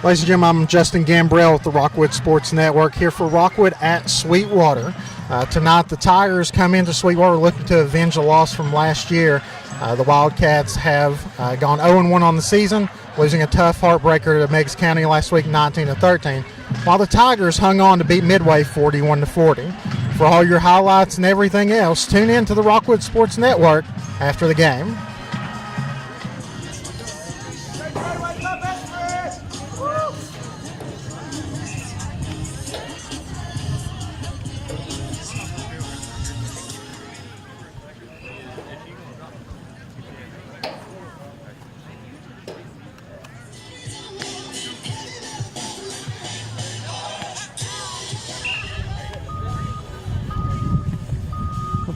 Ladies and gentlemen, I'm Justin Gambrell with the Rockwood Sports Network here for Rockwood at Sweetwater. Tonight the Tigers come into Sweetwater looking to avenge a loss from last year. The Wildcats have gone 0-1 on the season, losing a tough heartbreaker to Meigs County last week 19-13, while the Tigers hung on to beat Midway 41-40. For all your highlights and everything else, tune in to the Rockwood Sports Network after the game.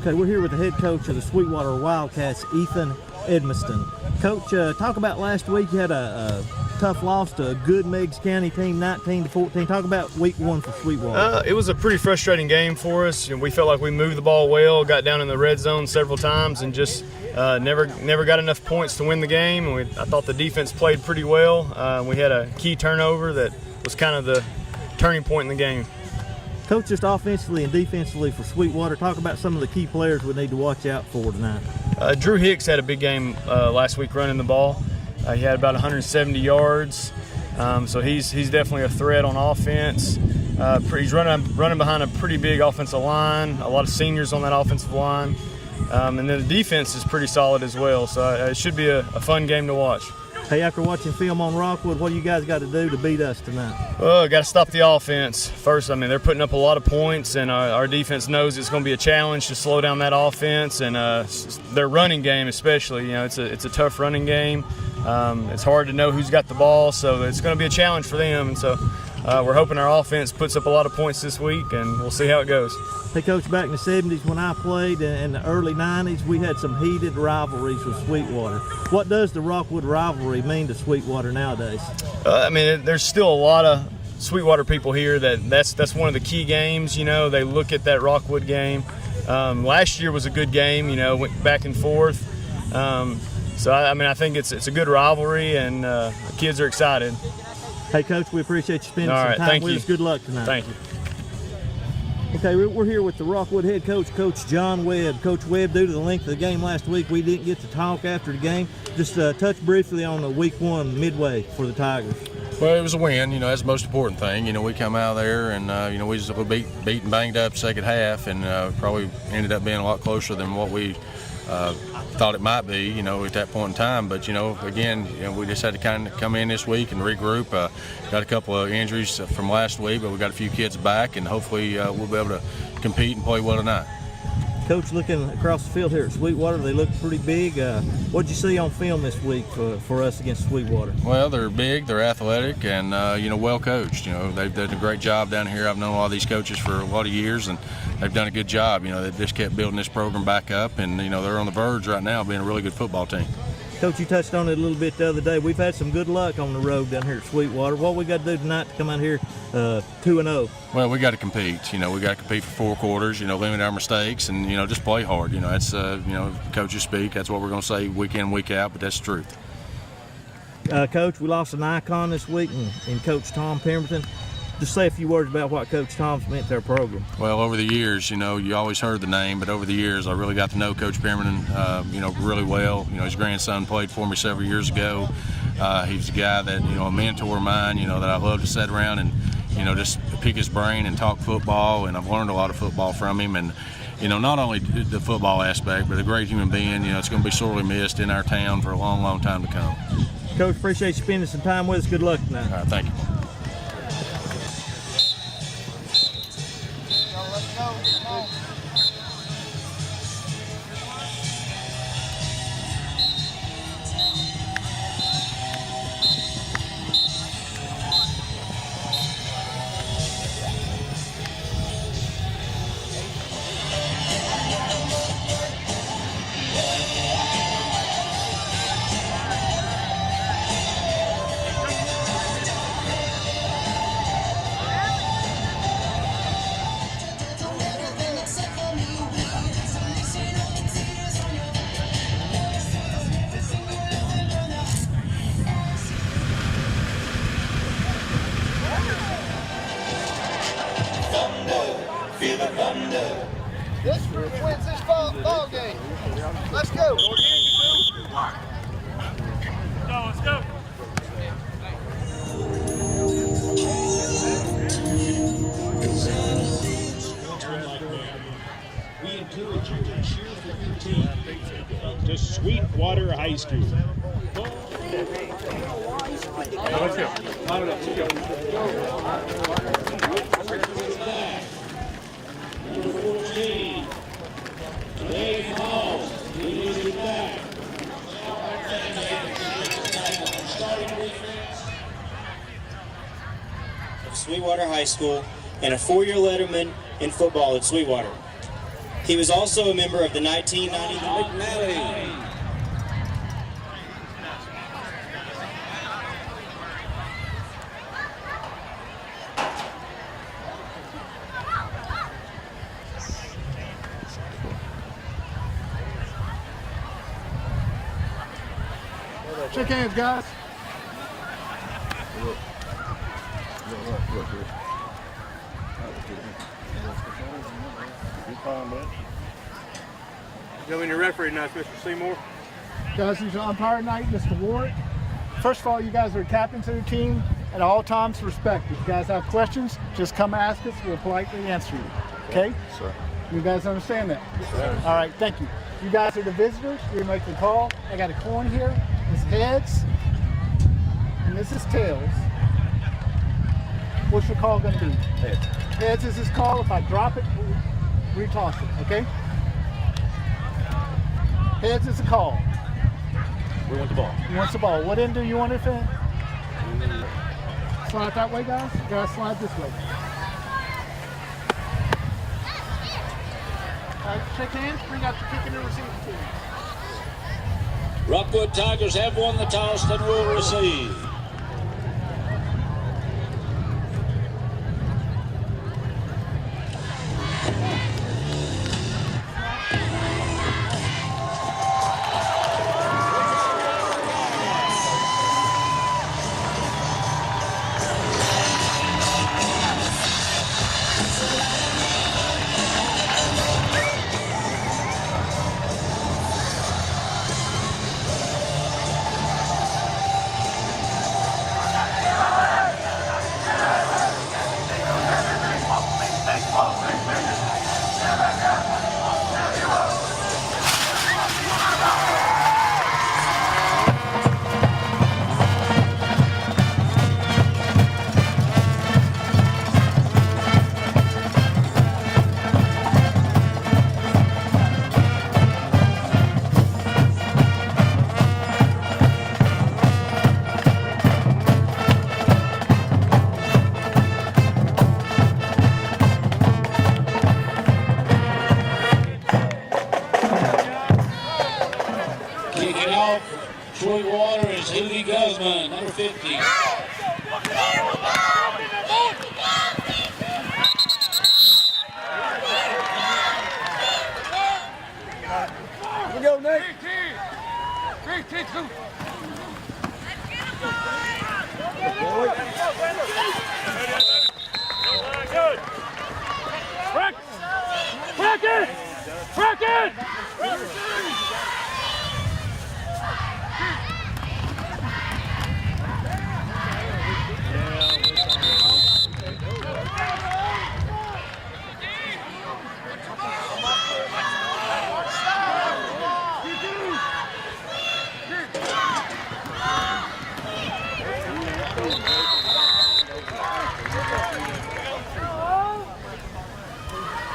Okay, we're here with the head coach of the Sweetwater Wildcats, Ethan Edmiston. Coach, talk about last week. You had a tough loss to a good Meigs County team, 19-14. Talk about week one for Sweetwater. It was a pretty frustrating game for us. We felt like we moved the ball well, got down in the red zone several times, and just never got enough points to win the game. And I thought the defense played pretty well. We had a key turnover that was kind of the turning point in the game. Coach, just offensively and defensively for Sweetwater, talk about some of the key players we need to watch out for tonight. Drew Hicks had a big game last week running the ball. He had about 170 yards, so he's definitely a threat on offense. He's running behind a pretty big offensive line, a lot of seniors on that offensive line, and then the defense is pretty solid as well, so it should be a fun game to watch. Hey, after watching film on Rockwood, what do you guys got to do to beat us tonight? Well, got to stop the offense. First, they're putting up a lot of points, and our defense knows it's going to be a challenge to slow down that offense, and their running game especially. It's a tough running game. It's hard to know who's got the ball, so it's going to be a challenge for them. And so we're hoping our offense puts up a lot of points this week, and we'll see how it goes. Hey, Coach, back in the 70s when I played, in the early 90s, we had some heated rivalries with Sweetwater. What does the Rockwood rivalry mean to Sweetwater nowadays? There's still a lot of Sweetwater people here that's one of the key games. They look at that Rockwood game. Last year was a good game. Went back and forth. So I think it's a good rivalry, and the kids are excited. Hey, Coach, we appreciate you spending some time with us. Good luck tonight. Thank you. Okay, we're here with the Rockwood head coach, Coach John Webb. Coach Webb, due to the length of the game last week, we didn't get to talk after the game. Just touch briefly on the week one Midway for the Tigers. Well, it was a win. That's the most important thing. We come out of there and, we just beat and banged up second half, and probably ended up being a lot closer than what we thought it might be, at that point in time. But, again, we just had to kind of come in this week and regroup. Got a couple of injuries from last week, but we got a few kids back, and hopefully we'll be able to compete and play well tonight. Coach, looking across the field here at Sweetwater, they look pretty big. What did you see on film this week for us against Sweetwater? Well, they're big, they're athletic, and well coached. They've done a great job down here. I've known a lot of these coaches for a lot of years, and they've done a good job. They've just kept building this program back up, and they're on the verge right now of being a really good football team. Coach, you touched on it a little bit the other day. We've had some good luck on the road down here at Sweetwater. What we got to do tonight to come out here 2-0? Well, we got to compete. We got to compete for 4 quarters. Limit our mistakes, and just play hard. That's coaches speak. That's what we're going to say week in, week out. But that's the truth. Coach, we lost an icon this week in Coach Tom Pemberton. Just say a few words about what Coach Tom's meant to our program. Well, over the years, you always heard the name, but over the years, I really got to know Coach Pemberton, really well. His grandson played for me several years ago. He's a guy that, a mentor of mine, that I love to sit around and, just pick his brain and talk football. And I've learned a lot of football from him. And, not only the football aspect, but a great human being. It's going to be sorely missed in our town for a long, long time to come. Coach, appreciate you spending some time with us. Good luck tonight. All right, thank you. High School. Let's go. Line it up. Let's go. Number 14, Dave Hall. He is back. Of Sweetwater High School and a 4-year letterman in football at Sweetwater. He was also a member of the 1990 McNally. Shake hands, guys. Gentlemen, your referee now, Mr. Seymour. Guys, who's your umpire tonight, Mr. Ward. First of all, you guys are captains of your team. At all times, respect. If you guys have questions, just come ask us. We'll politely answer you. Okay? Sir. You guys understand that? Yes, all right, thank you. You guys are the visitors. You're going to make the call. I got a coin here. It's heads, and this is tails. What's your call going to be? Heads. Heads is his call. If I drop it, we'll retoss it, okay? Heads is a call. We want the ball. He wants the ball. What end do you want it in? Slide that way, guys. You guys slide this way. All right, shake hands. Bring out the kicking and receiving team. Rockwood Tigers have won the toss and will receive. Kicking off Sweetwater is Hootie Guzman, number 50. Here we go, Nate. Bracket!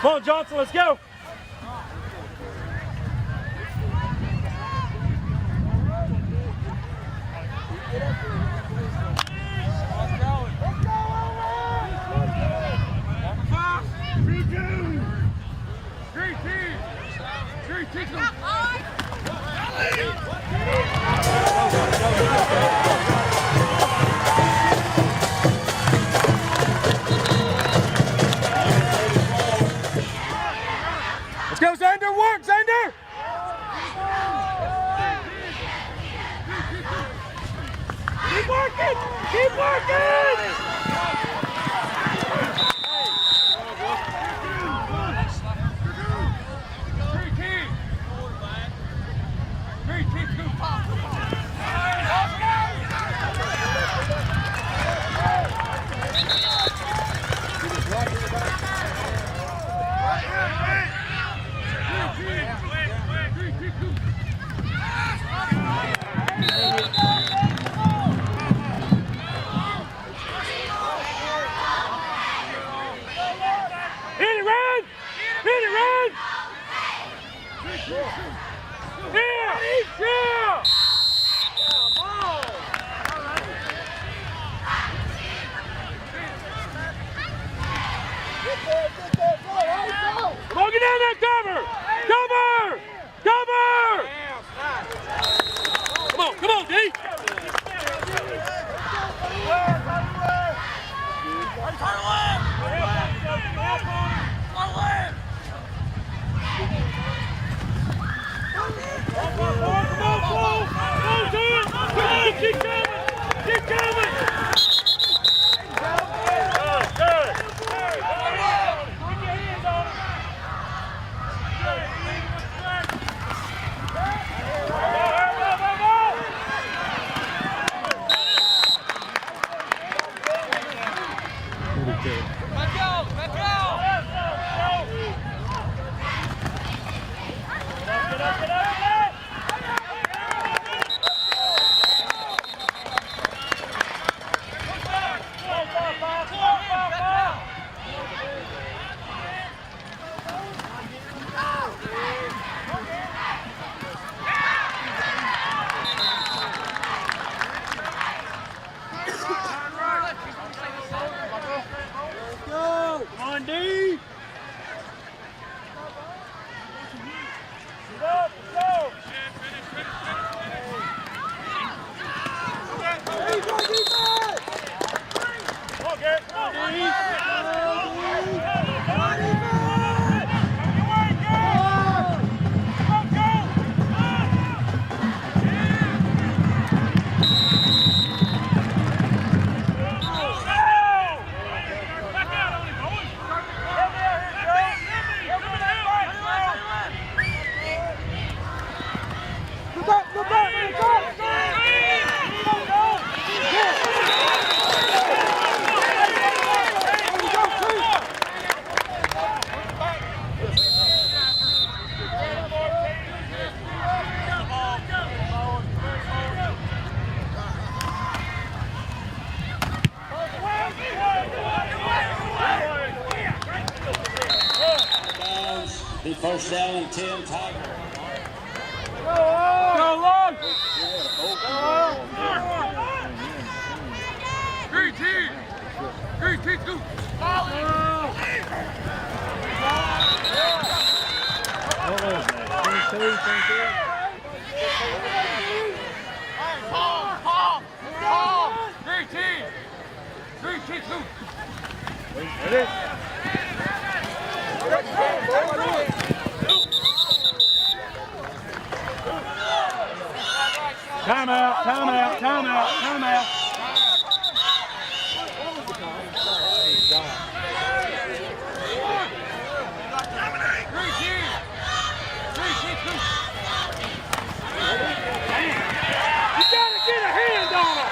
Come on, Johnson, let's go. Let's go, Xander! Work, Xander! Keep working! Keep working! Keep coming! Keep coming! Good. Put your hands on it. Come on, D. Get up, go. Come on, Garrett. Come on, D. The first down and 10, Tiger. Go long! Green team! Green team, go! Green team! Green team, go! Time out, time out, time out, time out. You gotta get a hand on him.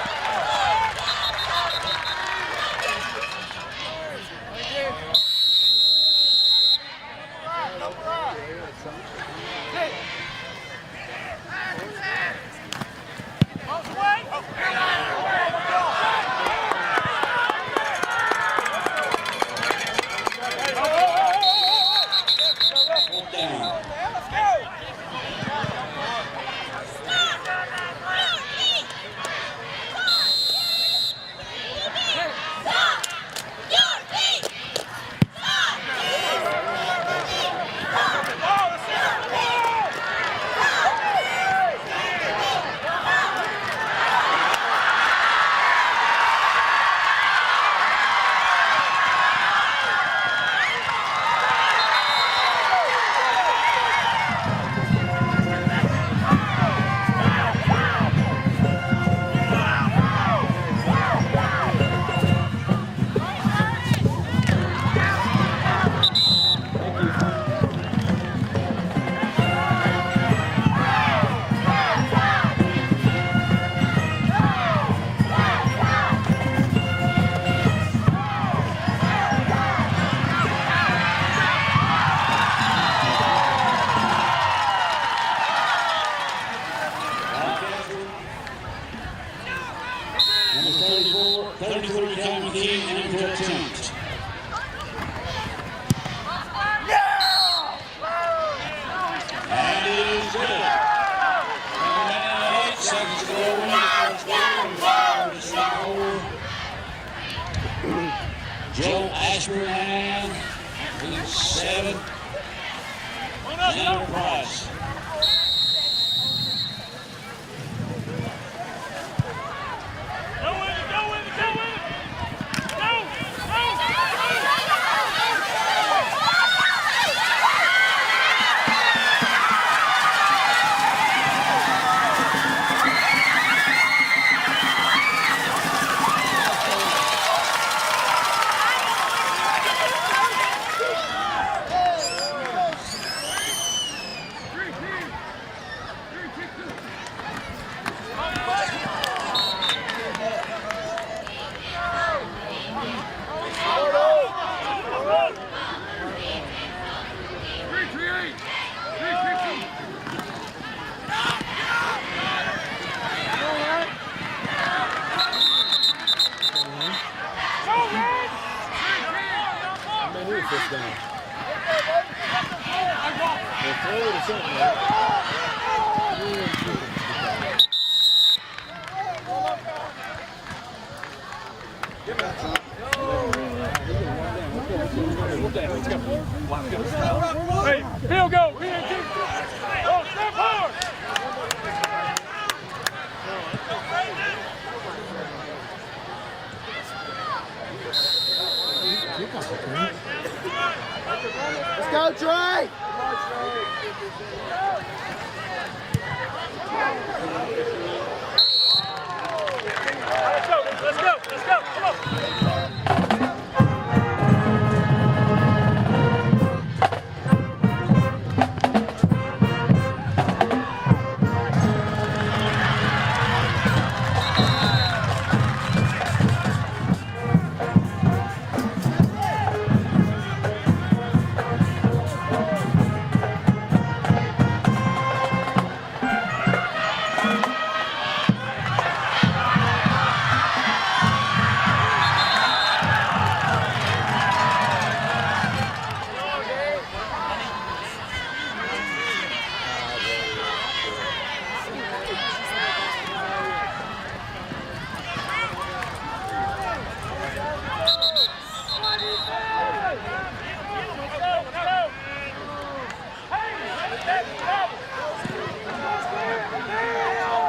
Number 34, 33, Calvin King, and number attempt. And it is good. Number 98, seconds to go, winning the first down, to Sweetwater. Joe Ashburnham, he's 7. And number Price. Hey, he'll go. Oh, step hard. Let's go, Trey! Let's go. Come on.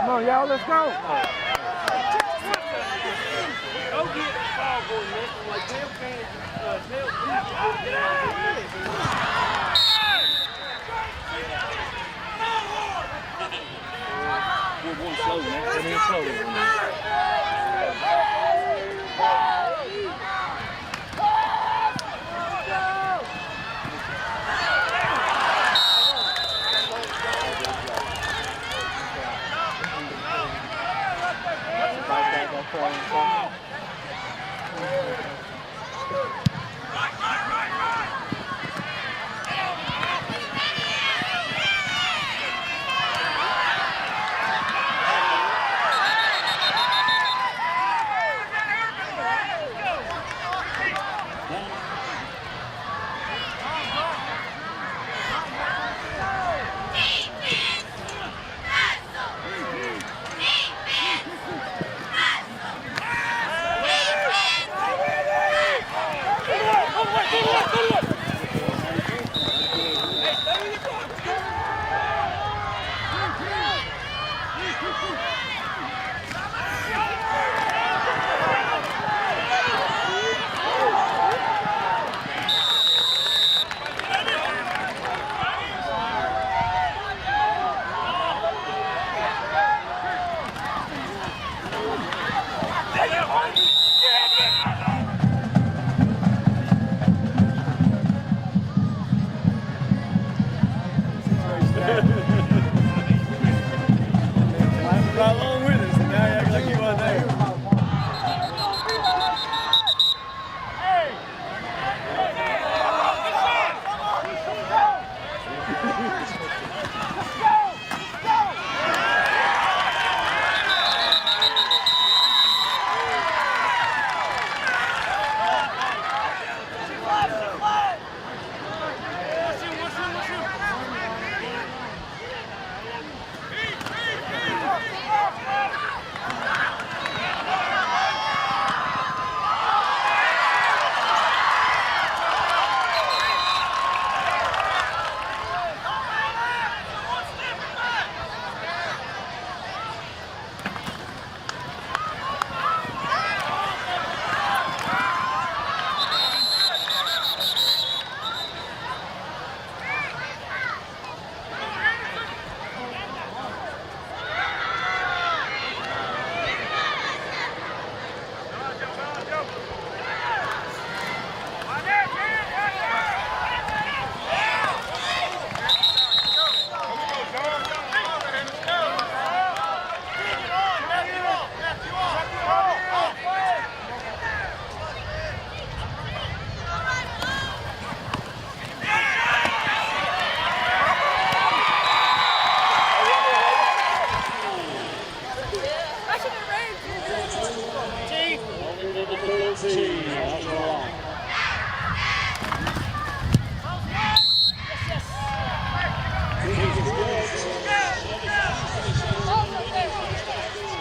Come on, y'all, let's go. Right along with us, and now you act like you weren't there.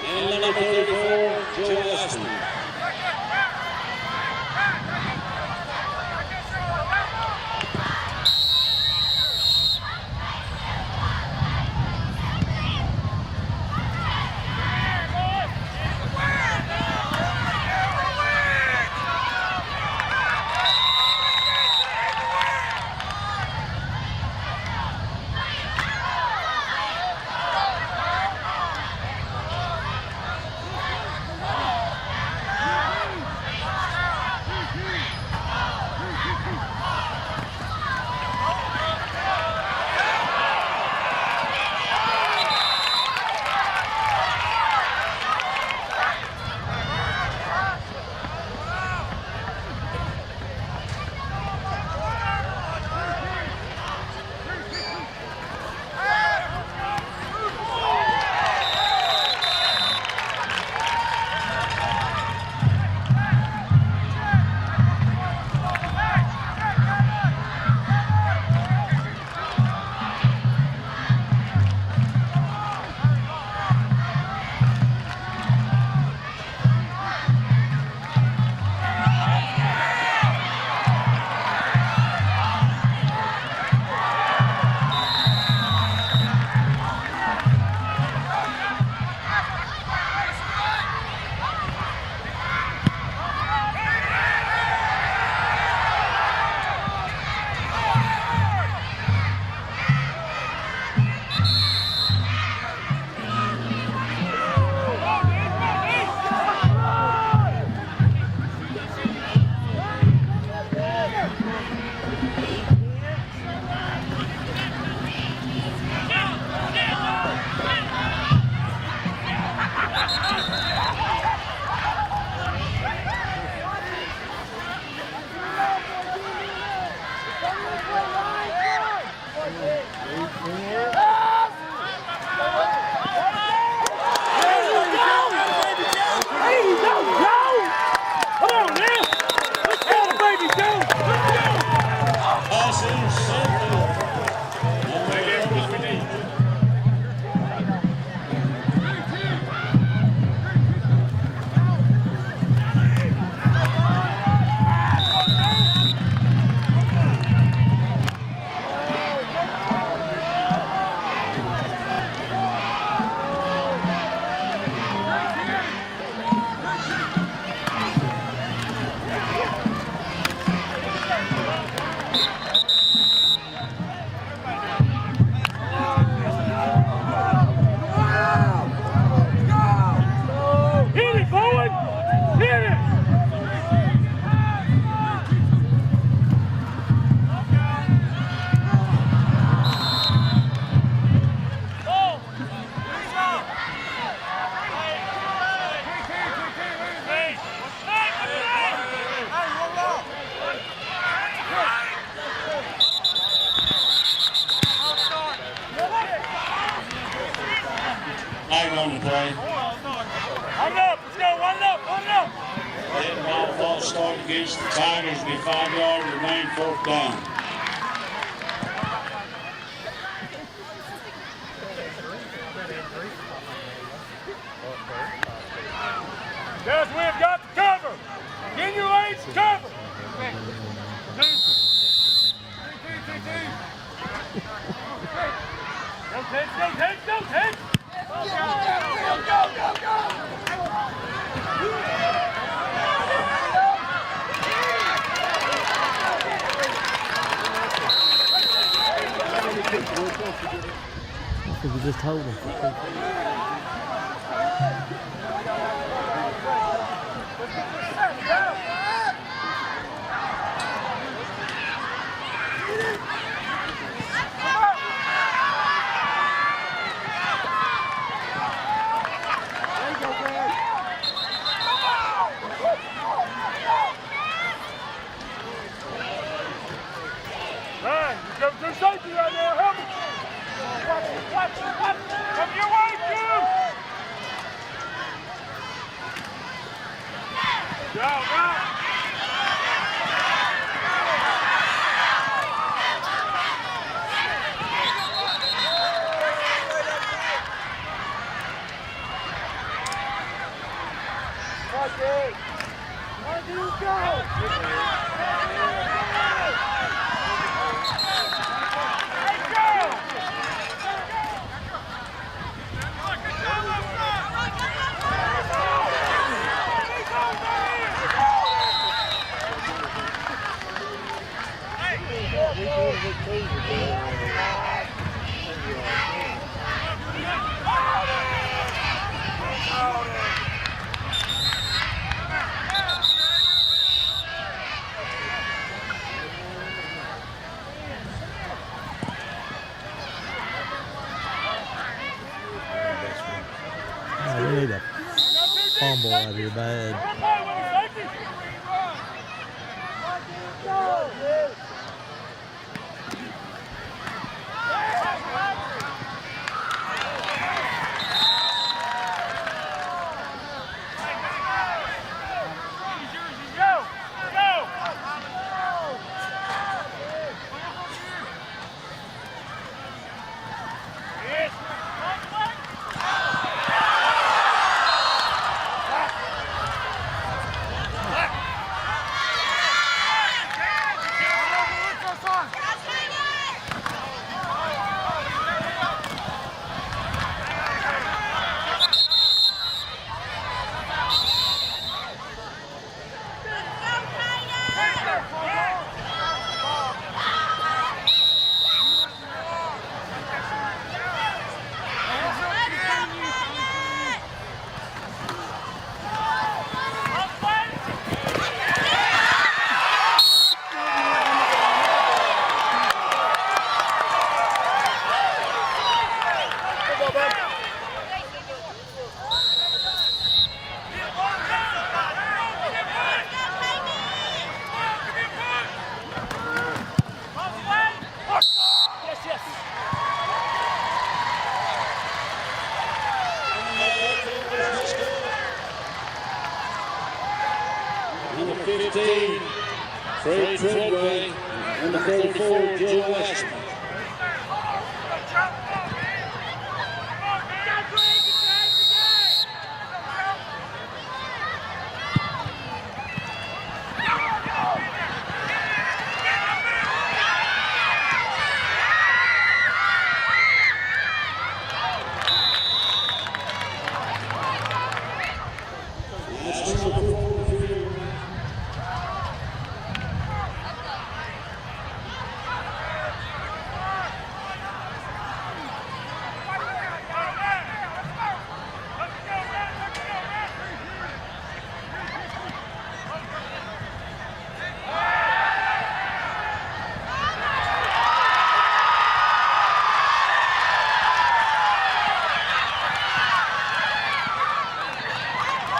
And number 34, Joe Austin. Line it up. Let's go. Line it up. Line it up. Head ball false start against the Tigers. Be 5 yards, remain 4th down. Guys, we have got the cover. In your lanes, cover. Go, Ted, go, Ted, go, Ted. Go, go, go, go. I think we just hold him. Ryan, you come to safety right now. Help me. Watch. Come your way, Jim. Go. Oh, we need a fumble out here bad. Number 15, Fred Treadway. Number 34, Joe Ashman.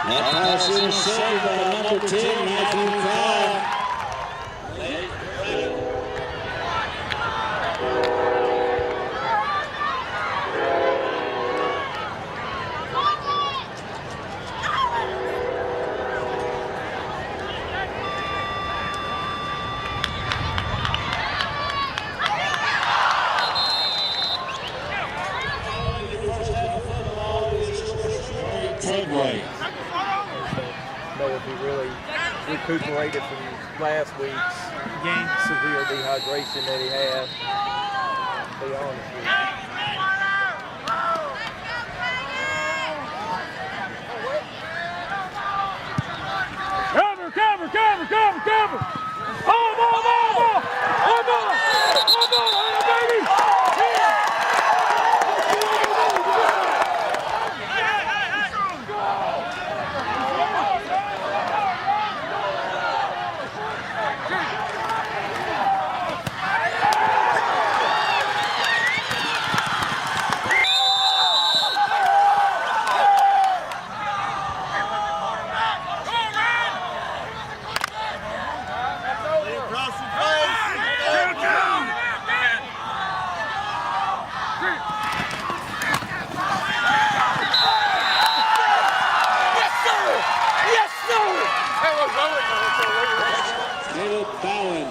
That pass intercepted by number 10, Matthew Cobb. play. They would be really recuperated from last week's severe dehydration that he had. To be honest with you. Cover! Ball! Baby! Caleb Bowen.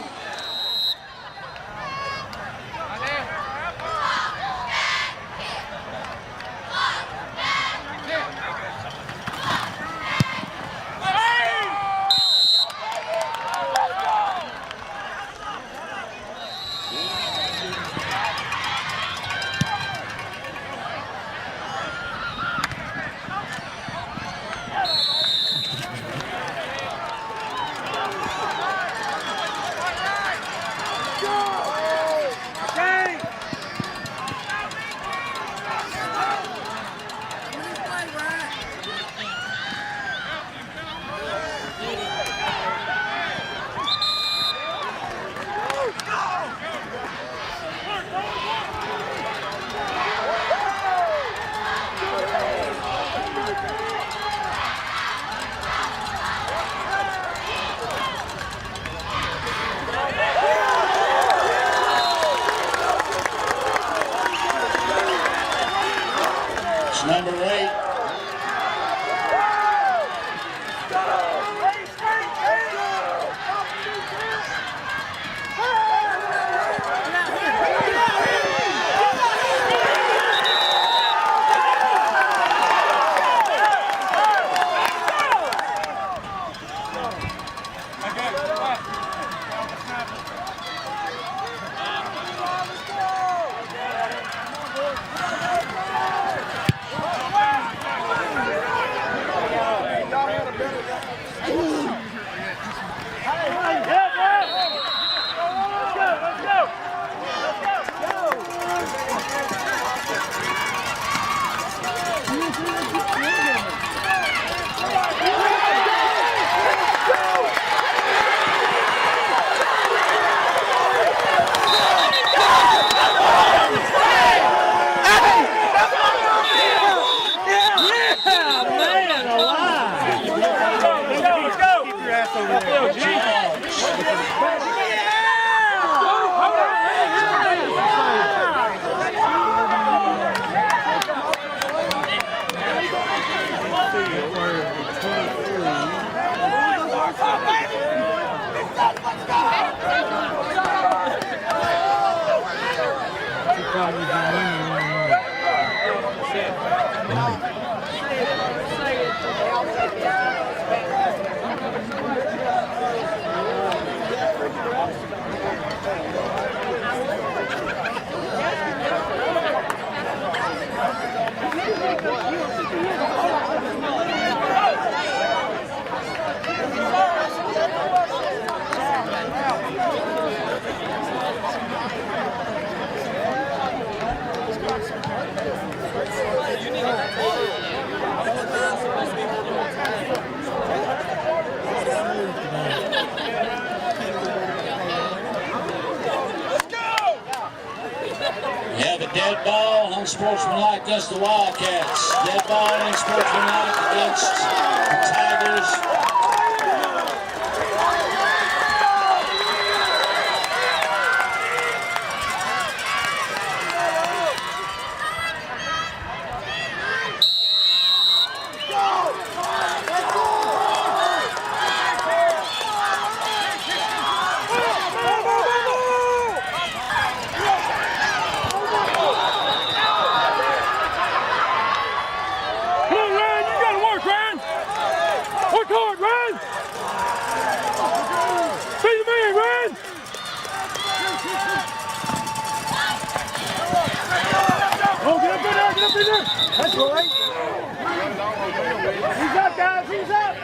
Number 8. Dead ball, unsportsmanlike against the Wildcats. Dead ball, unsportsmanlike against the Tigers. Come on, Ryan, you gotta work, Ryan! Be the man, man! Oh, get up in there, get up in there! That's right. He's up, guys, he's up!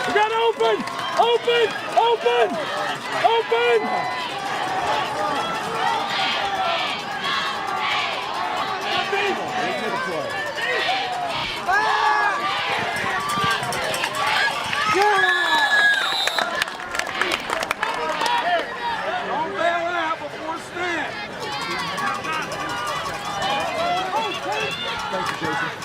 We got open! Open! Open! Open! Don't bail out before snap. Thank you, Jason.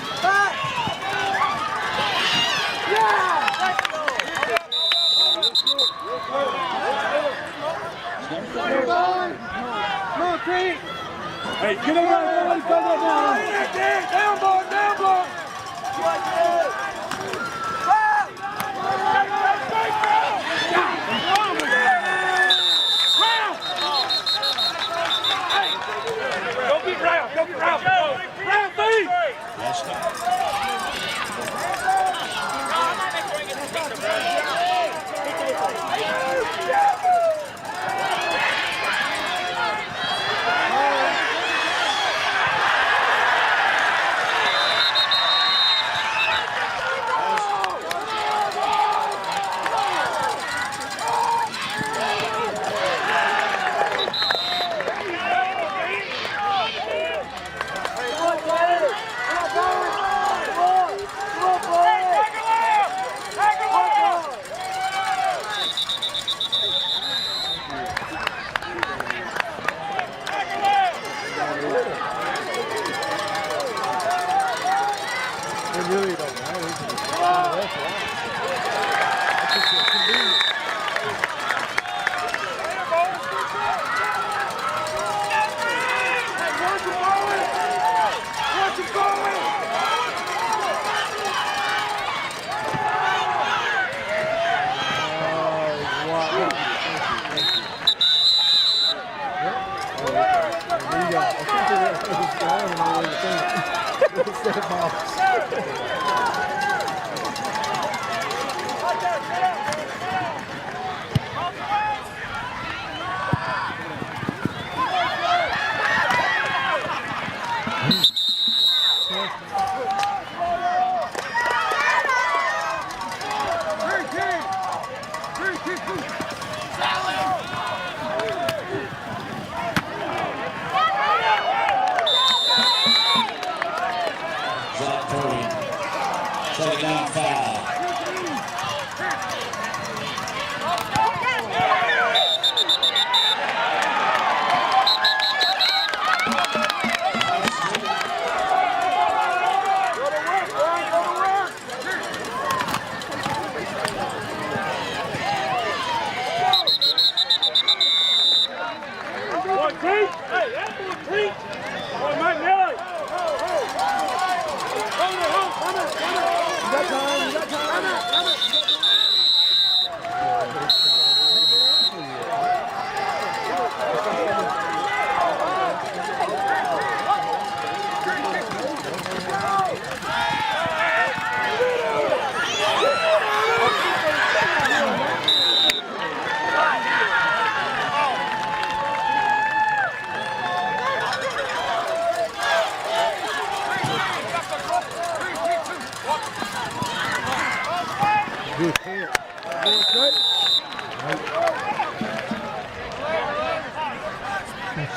Hey, get him out there, let's go down. Down, boy, down, boy. Don't get round, don't get round. Round feet. Second down, foul.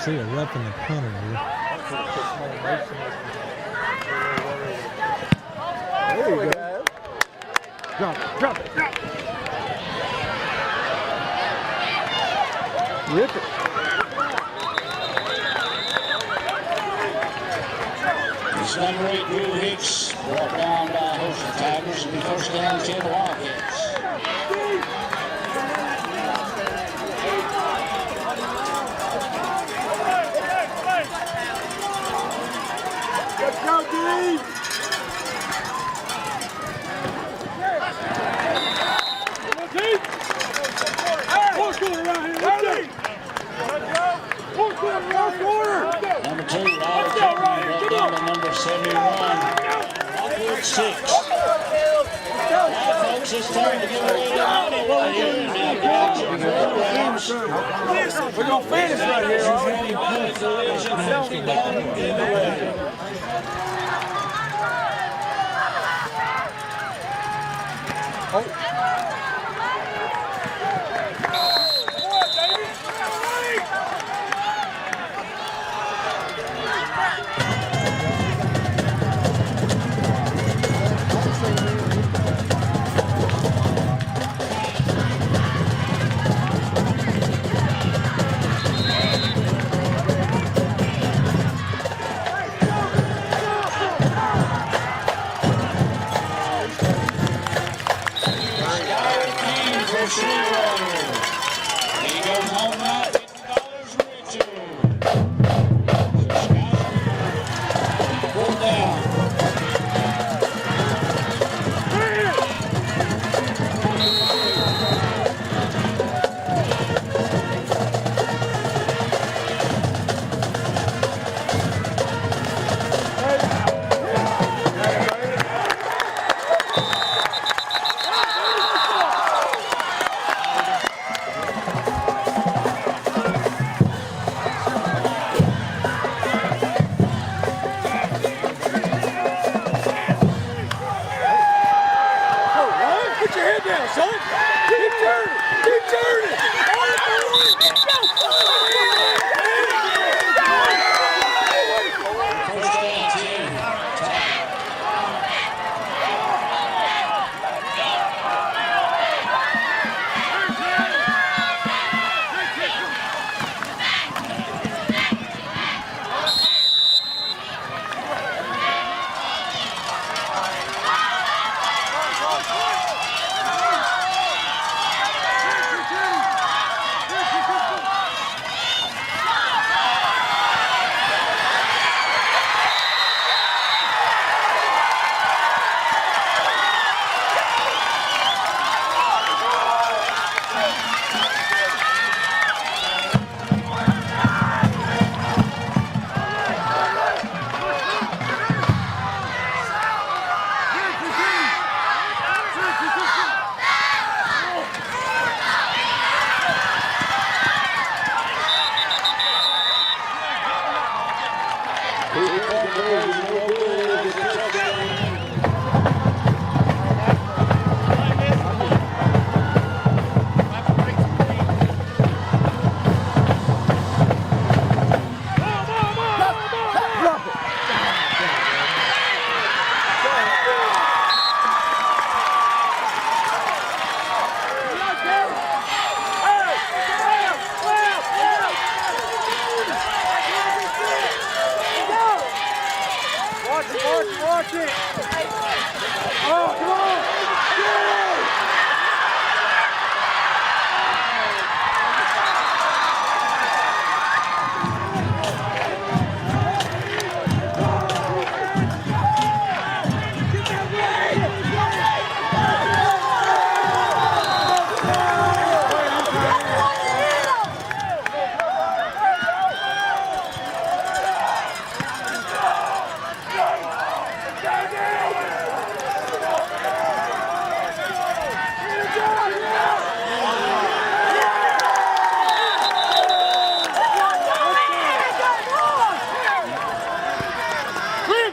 See a rep in the punter here. Drop it. Drop it. Drop it. Rip it. It's number 8, Drew Hicks, brought down by Houston Tigers, and the first down 10 Wildcats. Let's go, D! Fourth quarter right here. Let's go. Fourth quarter. Number 2, Robert Tuckman, brought down by number 71. Rockwood 6. Now, folks, it's time to give away the money right here. Now, get your programs. We're going to finish right here, all right? Sweetwater. He goes home now, $50 richer. Pull down. Watch it! Oh, come on!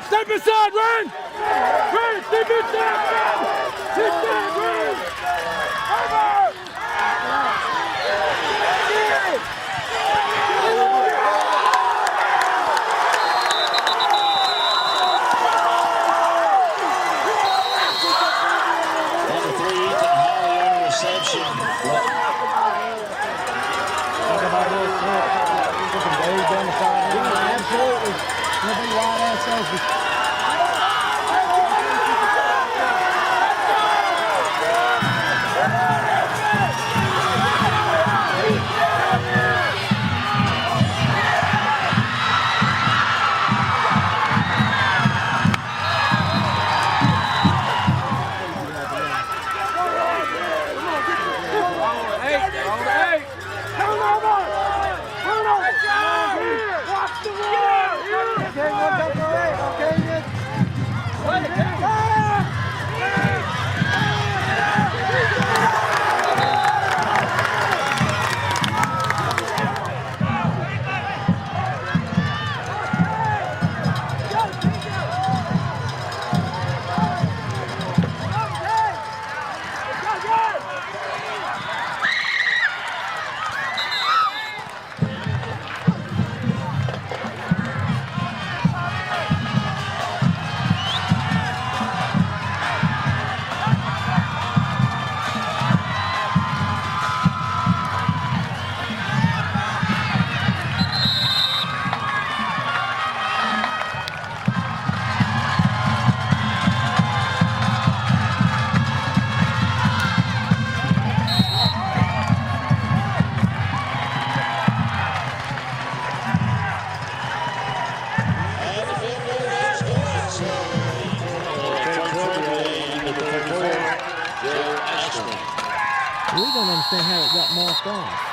Step inside, run! Run! Step inside, run! Step inside, run! Over! Number 3, Crosby. We don't understand how it got marked off.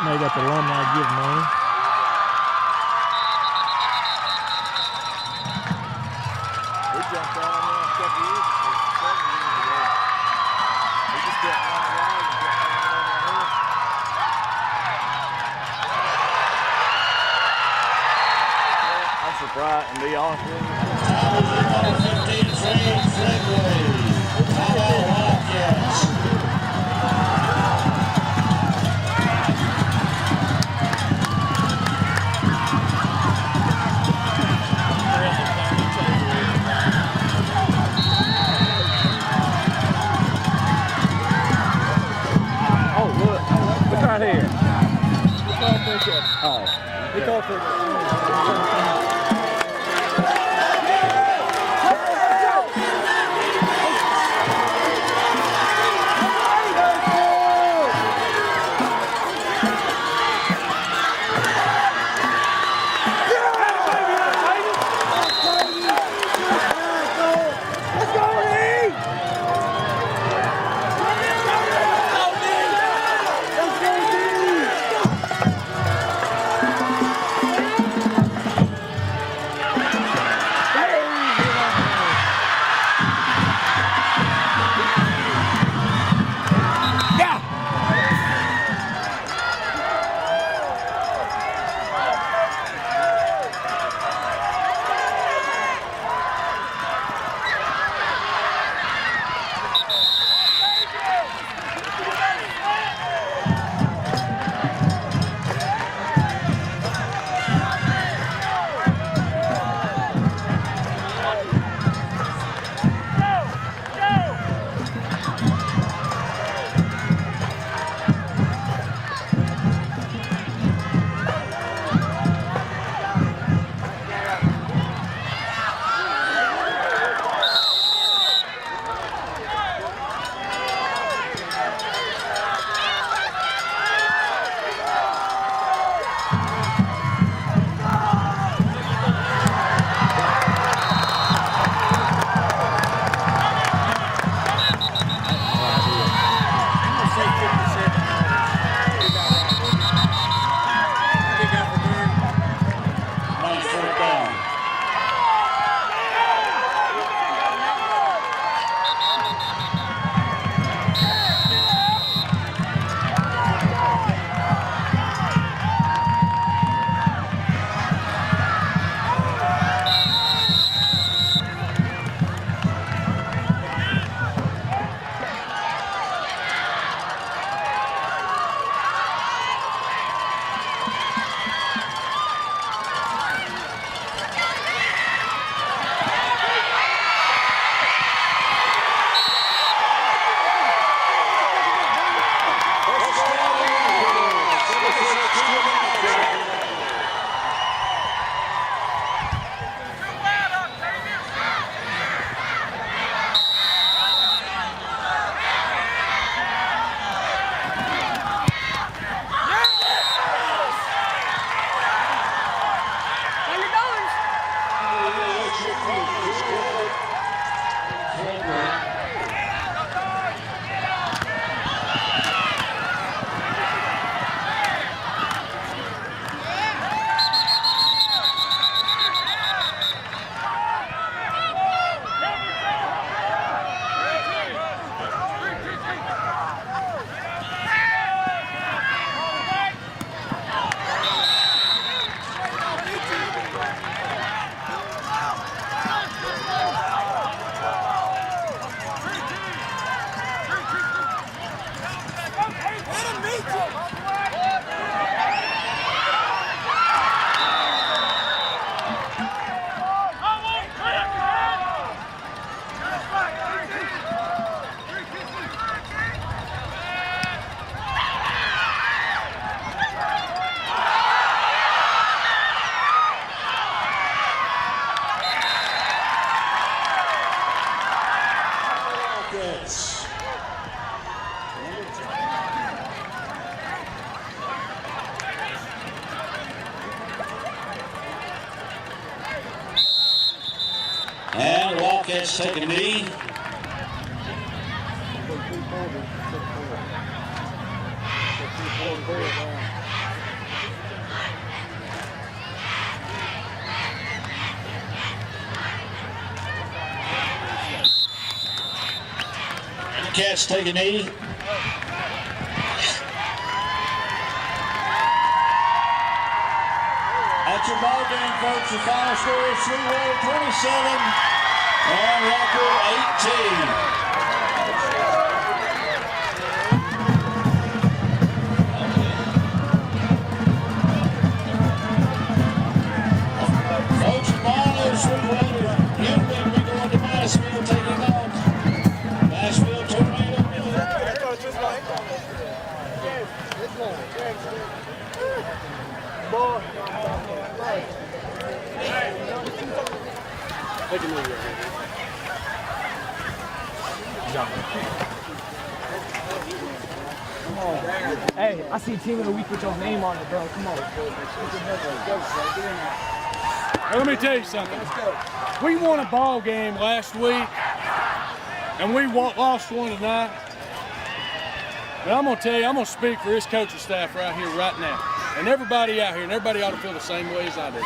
Made up alumni give money. We jumped on there a couple years ago, 7 years ago. We just got one ride and got hanging over here. I'm surprised, and be honest with you. 15 Frank Fredway, Ohio Wildcats. Right here. Oh. And Wildcats take a knee. Cats take a knee. That's your ball game, folks. The final score is Sweetwater 27 and Rockwood 18. Folks, the ball is Sweetwater. You'll be going to Nashville taking off. Nashville Tornado. Hey, I see Team of the Week with your name on it, bro. Come on. Let me tell you something. We won a ball game last week, and we lost one tonight. But I'm going to tell you, I'm going to speak for this coaching staff right here, right now. And everybody out here, and everybody ought to feel the same way as I do.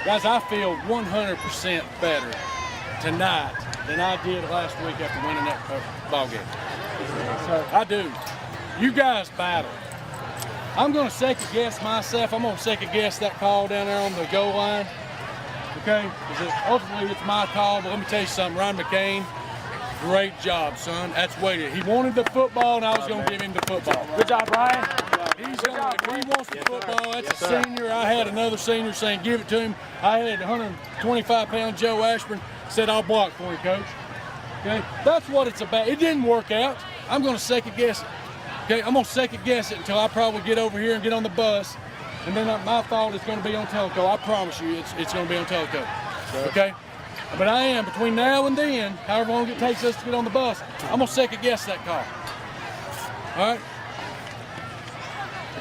Guys, I feel 100% better tonight than I did last week after winning that ball game. I do. You guys battle. I'm going to second guess myself. I'm going to second guess that call down there on the goal line. Okay? Because ultimately it's my call, but let me tell you something. Ryan McCain, great job, son. That's what he wanted the football, and I was going to give him the football. Good job, Ryan. If he wants the football, that's a senior. I had another senior saying, give it to him. I had 125-pound Joe Ashburn said, I'll block for you, Coach. Okay? That's what it's about. It didn't work out. I'm going to second guess it. Okay? I'm going to second guess it until I probably get over here and get on the bus. And then my thought is going to be on Telco. I promise you it's going to be on Telco. Okay? But I am, between now and then, however long it takes us to get on the bus, I'm going to second guess that call. All right?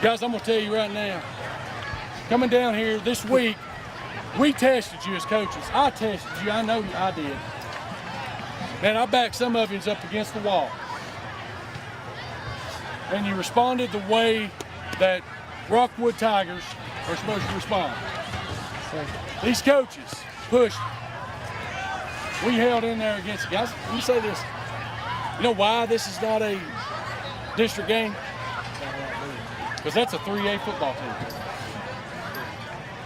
Guys, I'm going to tell you right now, coming down here this week, we tested you as coaches. I tested you. I know I did. Man, I backed some of you up against the wall. And you responded the way that Rockwood Tigers are supposed to respond. These coaches pushed. We held in there against guys. Let me say this. You know why this is not a district game? Because that's a 3A football team.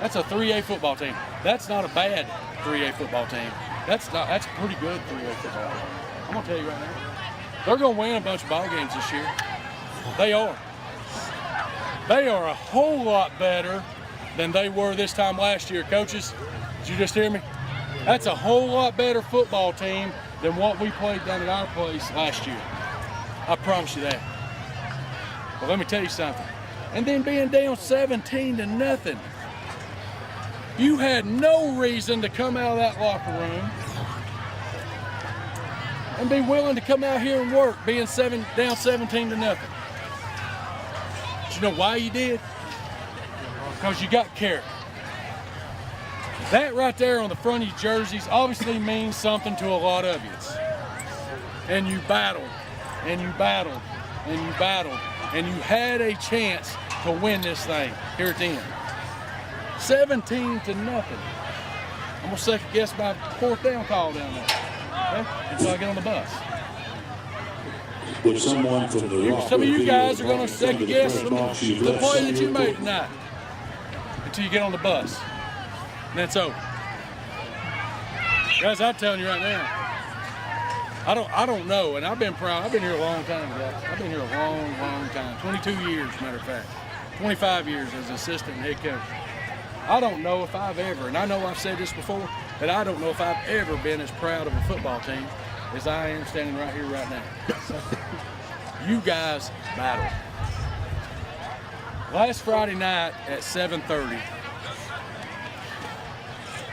That's a 3A football team. That's not a bad 3A football team. That's a pretty good 3A football team. I'm gonna tell you right now. They're gonna win a bunch of ball games this year. They are. They are a whole lot better than they were this time last year. Coaches, did you just hear me? That's a whole lot better football team than what we played down at our place last year. I promise you that. But let me tell you something. And then being down 17-0, you had no reason to come out of that locker room and be willing to come out here and work, being down 17-0. But you know why you did? Because you got character. That right there on the front of your jerseys obviously means something to a lot of you. And you battled, and you battled, and you battled, and you had a chance to win this thing here at the end. 17-0. I'm gonna second guess my fourth down call down there. Okay? Until I get on the bus. Some of you guys are gonna second guess the play that you made tonight until you get on the bus. And that's over. Guys, I'm telling you right now, I don't know, and I've been here a long time, guys. I've been here a long time, 22 years, matter of fact, 25 years as assistant and head coach. I don't know if I've ever, and I know I've said this before, but I don't know if I've ever been as proud of a football team as I am standing right here right now. You guys battled. Last Friday night at 7:30,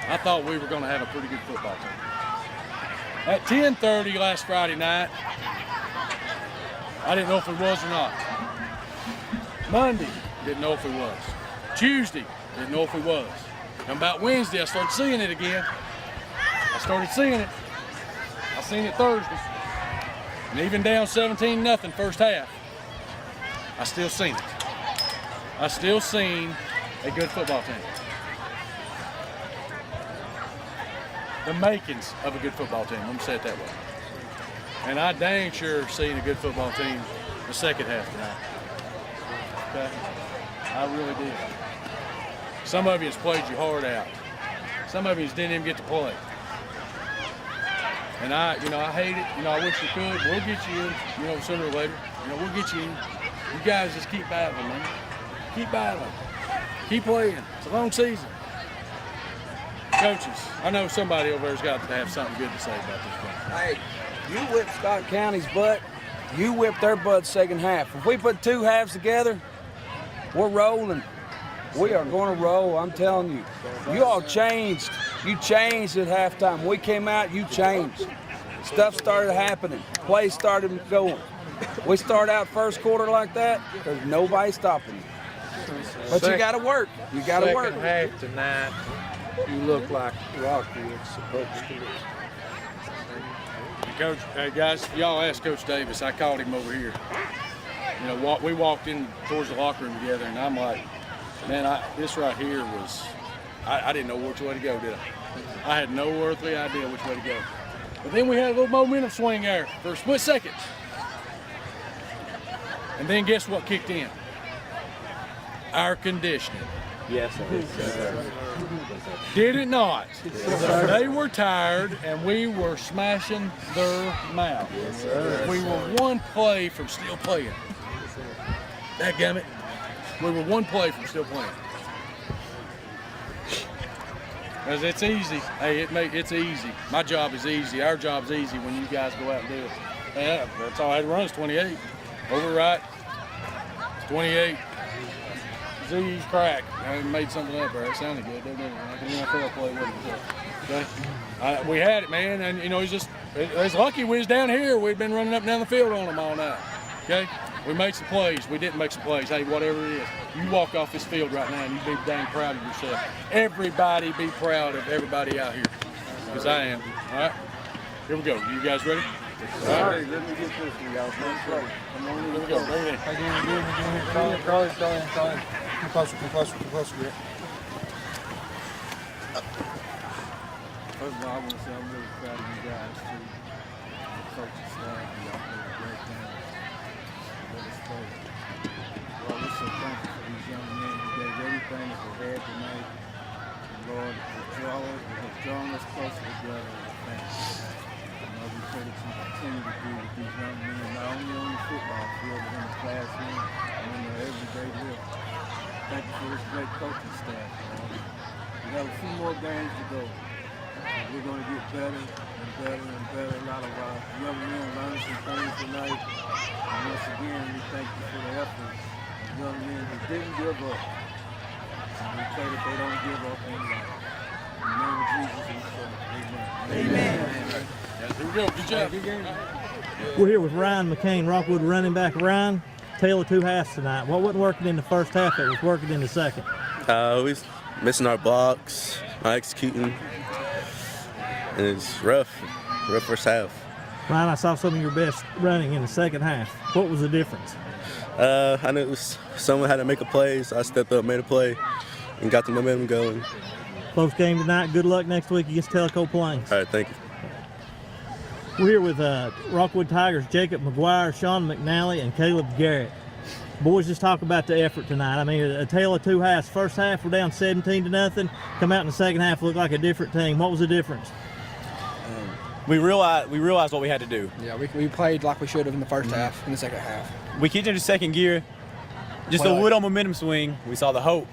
I thought we were going to have a pretty good football team. At 10:30 last Friday night, I didn't know if it was or not. Monday, didn't know if it was. Tuesday, didn't know if it was. And about Wednesday, I started seeing it again. I seen it Thursday. And even down 17-0 first half, I still seen it. I still seen a good football team. The makings of a good football team, let me say it that way. And I dang sure seen a good football team the second half tonight. Okay? I really did. Some of you has played your heart out. Some of you didn't even get to play. And I hate it. I wish we could. We'll get you in, sooner or later. We'll get you in. You guys just keep battling, man. Keep battling. Keep playing. It's a long season. Coaches, I know somebody over there's got to have something good to say about this game. Hey, you whipped Scott County's butt. You whipped their butt second half. If we put two halves together, we're rolling. We are going to roll, I'm telling you. You all changed. You changed at halftime. We came out, you changed. Stuff started happening. Plays started going. We start out first quarter like that, there's nobody stopping you. But you got to work. You got to work. Second half tonight, you look like Rockwood's supposed to look. Coach, hey guys, y'all asked Coach Davis. I called him over here. We walked in towards the locker room together, and I'm like, man, this right here was, I didn't know which way to go, did I? I had no earthly idea which way to go. But then we had a little momentum swing there for a split second. And then guess what kicked in? Our conditioning. Yes, it is. Did it not? They were tired, and we were smashing their mouth. We were one play from still playing. Dadgummit. We were one play from still playing. Because it's easy. Hey, it's easy. My job is easy. Our job's easy when you guys go out and do it. Yeah, that's all I had to run is 28. Over right. 28. Z's crack. I made something up there. It sounded good, didn't it? Like an NFL play, wasn't it? Okay. We had it, man, and it's lucky we was down here. We'd been running up and down the field on them all night. Okay. We made some plays. We didn't make some plays. Hey, whatever it is, you walk off this field right now and you be dang proud of yourself. Everybody be proud of everybody out here, because I am. All right. Here we go. You guys ready? All right. Let me get this for y'all. Here we go. Bring it in. Call it. Come closer. First of all, I want to say I'm really proud of you guys, too. The coaching staff, y'all did a great thing. Let us play. Well, we're so thankful for these young men who gave everything that they had tonight. And Lord, has drawn us closer together as a family. We pray that you continue to be with these young men, not only on the football field, but in the classroom and in their everyday life. Thank you for this great coaching staff. We have a few more games to go. We're going to get better and better and better. A lot of our young men learned some things tonight. And once again, we thank you for the efforts of young men who didn't give up. And we pray that they don't give up in life. In the name of Jesus, we pray. Amen. Amen. Here we go. Good job. Good game. We're here with Ryan McCain, Rockwood running back. Ryan, tale of two halves tonight. What wasn't working in the first half that was working in the second? We was missing our blocks, not executing, and it's rough first half. Ryan, I saw some of your best running in the second half. What was the difference? I knew it was someone had to make a play, so I stepped up, made a play, and got the momentum going. Close game tonight. Good luck next week against Tellico Plains. All right, thank you. We're here with Rockwood Tigers, Jacob McGuire, Sean McNally, and Caleb Garrett. Boys, just talk about the effort tonight. I mean, a tale of two halves. First half, we're down 17-0. Come out in the second half, looked like a different team. What was the difference? We realized what we had to do. Yeah, we played like we should have in the first half, in the second half. We kicked into second gear, just a little momentum swing. We saw the hope.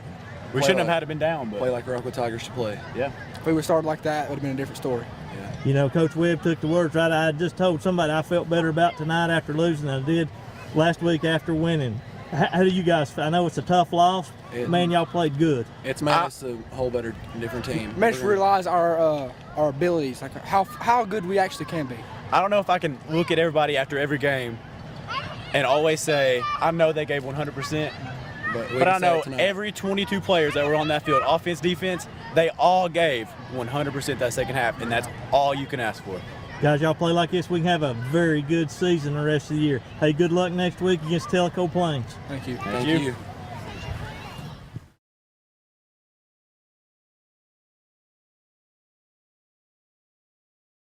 We shouldn't have had it been down, but play like Rockwood Tigers should play. Yeah. If we would started like that, it would have been a different story. Yeah. You know, Coach Webb took the words right. I just told somebody I felt better about tonight after losing than I did last week after winning. How do you guys feel? I know it's a tough loss. Man, y'all played good. It's made us a whole better, different team. Makes us realize our abilities, like how good we actually can be. I don't know if I can look at everybody after every game and always say, I know they gave 100%. But I know every 22 players that were on that field, offense, defense, they all gave 100% that second half, and that's all you can ask for. Guys, y'all play like this, we can have a very good season the rest of the year. Hey, good luck next week against Tellico Plains. Thank you. Thank you.